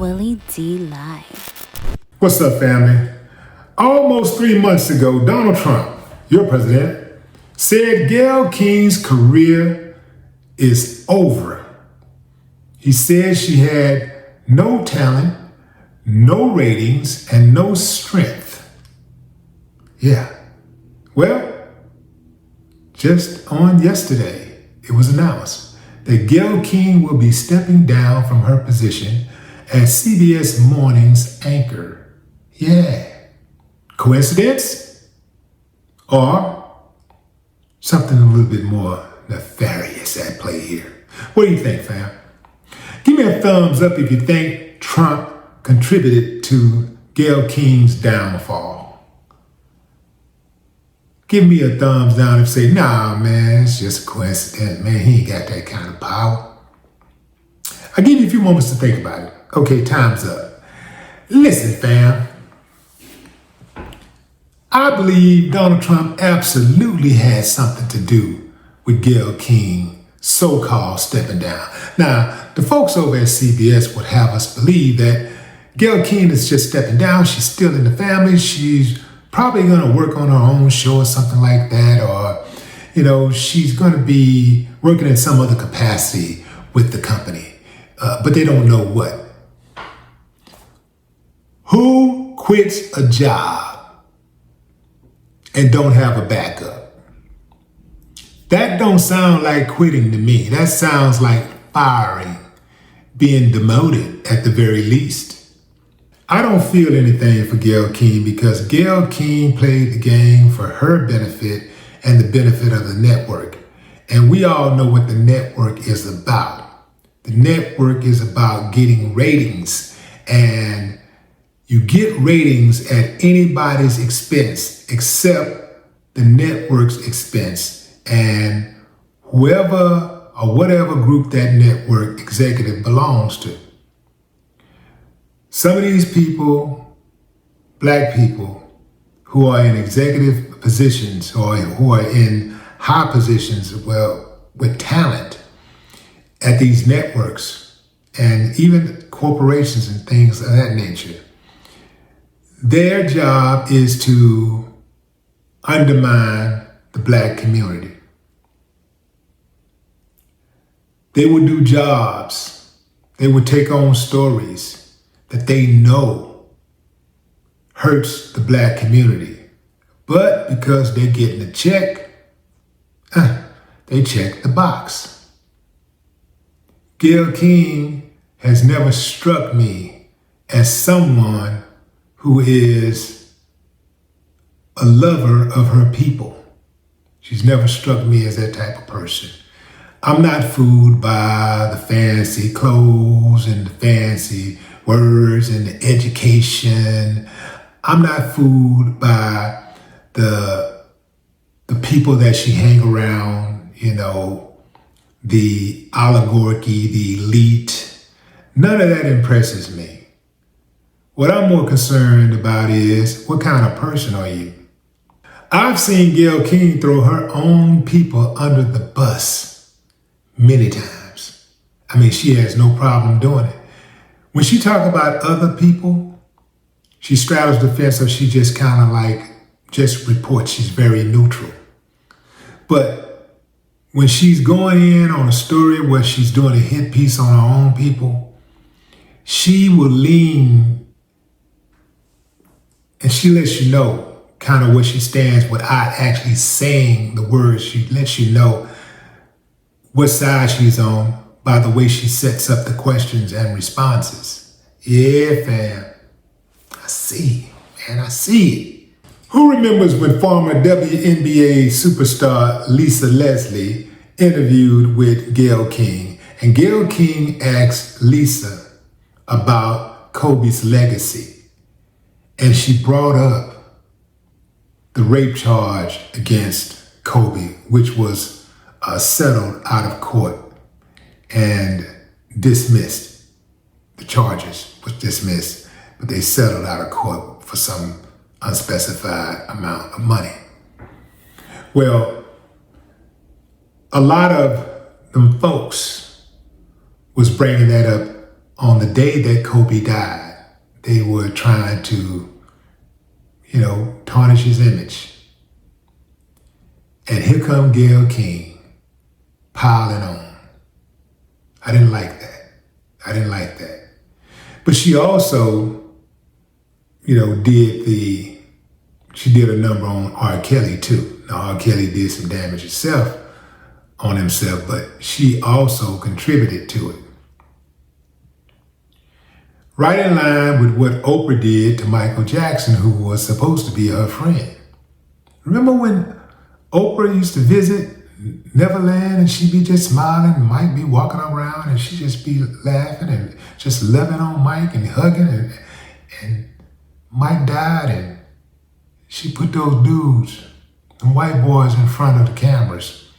Willie D Live. What's up, family? Almost 3 months ago, Donald Trump, your president, said Gail King's career is over. He said she had no talent, no ratings, and no strength. Yeah. Well, just on yesterday, it was announced that Gail King will be stepping down from her position as CBS Morning's anchor. Yeah. Coincidence? Or something a little bit more nefarious at play here? What do you think, fam? Give me a thumbs up if you think Trump contributed to Gail King's downfall. Give me a thumbs down if you say, nah, man, it's just a coincidence. Man, he ain't got that kind of power. I'll give you a few moments to think about it. Okay, time's up. Listen, fam. I believe Donald Trump absolutely had something to do with Gail King so-called stepping down. Now, the folks over at CBS would have us believe that Gail King is just stepping down. She's still in the family. She's probably going to work on her own show or something like that. Or, she's going to be working in some other capacity with the company. But they don't know what. Who quits a job and don't have a backup? That don't sound like quitting to me. That sounds like firing, being demoted at the very least. I don't feel anything for Gail King because Gail King played the game for her benefit and the benefit of the network. And we all know what the network is about. The network is about getting ratings, and you get ratings at anybody's expense except the network's expense and whoever or whatever group that network executive belongs to. Some of these people, black people, who are in executive positions or who are in high positions, with talent at these networks and even corporations and things of that nature, their job is to undermine the black community. They would do jobs. They would take on stories that they know hurts the black community. But because they're getting a check, they check the box. Gail King has never struck me as someone who is a lover of her people. She's never struck me as that type of person. I'm not fooled by the fancy clothes and the fancy words and the education. I'm not fooled by the people that she hang around, the oligarchy, the elite. None of that impresses me. What I'm more concerned about is, what kind of person are you? I've seen Gail King throw her own people under the bus many times. I mean, she has no problem doing it. When she talks about other people, she straddles the fence, so she just kind of just reports. She's very neutral. But when she's going in on a story where she's doing a hit piece on her own people, she will lean and she lets you know kind of where she stands without actually saying the words. She lets you know what side she's on by the way she sets up the questions and responses. Yeah, fam. I see, man, I see. Who remembers when former WNBA superstar Lisa Leslie interviewed with Gail King? And Gail King asked Lisa about Kobe's legacy. And she brought up the rape charge against Kobe, which was settled out of court and dismissed. The charges was dismissed, but they settled out of court for some unspecified amount of money. Well, a lot of them folks was bringing that up on the day that Kobe died, they were trying to, tarnish his image. And here come Gail King piling on. I didn't like that. But she also, she did a number on R. Kelly too. Now R. Kelly did some damage on himself, but she also contributed to it. Right in line with what Oprah did to Michael Jackson, who was supposed to be her friend. Remember when Oprah used to visit Neverland and she'd be just smiling and Mike be walking around and she'd just be laughing and just loving on Mike and hugging and Mike died and she put those dudes, the white boys in front of the cameras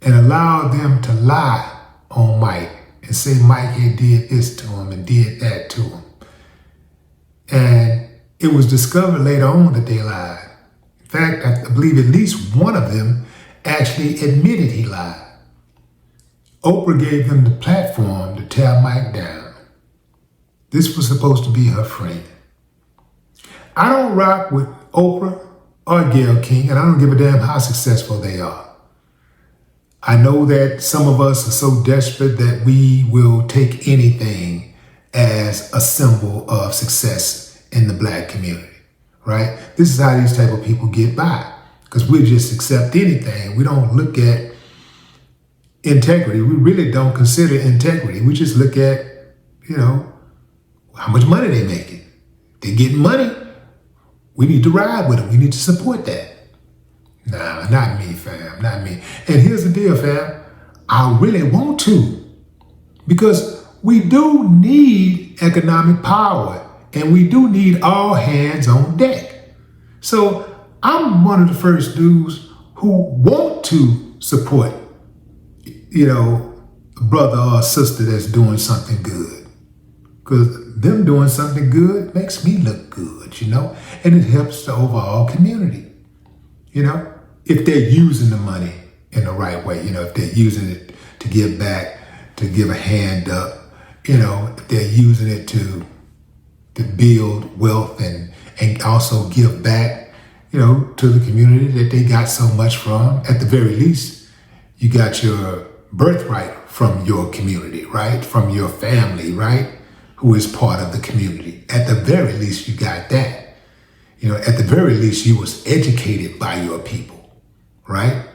and allowed them to lie on Mike and say Mike had did this to him and did that to him. And it was discovered later on that they lied. In fact, I believe at least one of them actually admitted he lied. Oprah gave them the platform to tear Mike down. This was supposed to be her friend. I don't rock with Oprah or Gail King, and I don't give a damn how successful they are. I know that some of us are so desperate that we will take anything as a symbol of success in the black community, right? This is how these type of people get by, because we just accept anything. We don't look at integrity. We really don't consider integrity. We just look at, how much money they making. They getting money. We need to ride with them. We need to support that. Nah, not me, fam, not me. And here's the deal, fam. I really want to, because we do need economic power and we do need all hands on deck. So I'm one of the first dudes who want to support, a brother or a sister that's doing something good. Because them doing something good makes me look good, and it helps the overall community, if they're using the money in the right way, if they're using it to give back, to give a hand up, if they're using it to build wealth and also give back, to the community that they got so much from. At the very least, you got your birthright from your community, right? From your family, right? Who is part of the community. At the very least, you got that. At the very least, you was educated by your people. Right?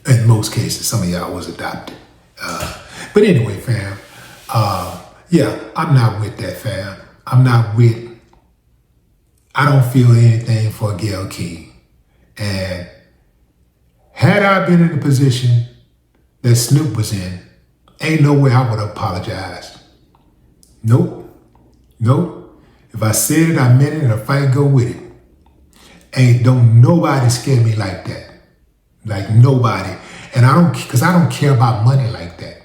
In most cases, some of y'all was adopted. But anyway, fam, I'm not with that, fam. I don't feel anything for Gail King. And had I been in the position that Snoop was in, ain't no way I would have apologized. Nope. If I said it, I meant it, and if I go with it. Don't nobody scare me like that. Like nobody. And because I don't care about money like that.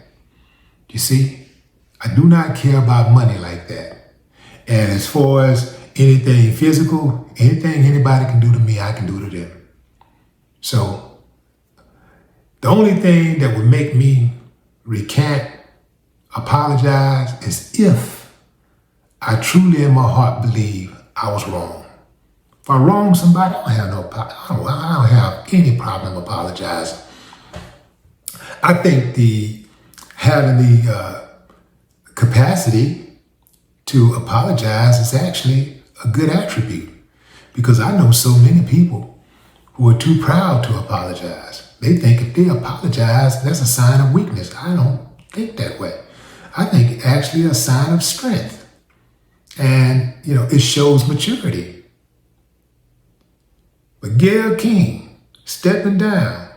You see? I do not care about money like that. And as far as anything physical, anything anybody can do to me, I can do to them. So the only thing that would make me recant, apologize, is if I truly in my heart believe I was wrong. If I wrong somebody, I don't have any problem apologizing. I think having the capacity to apologize is actually a good attribute, because I know so many people who are too proud to apologize. They think if they apologize, that's a sign of weakness. I don't think that way. I think it's actually a sign of strength. And, it shows maturity. But Gail King stepping down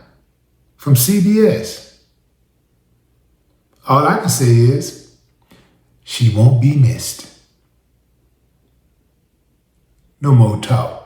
from CBS, all I can say is she won't be missed. No more talk.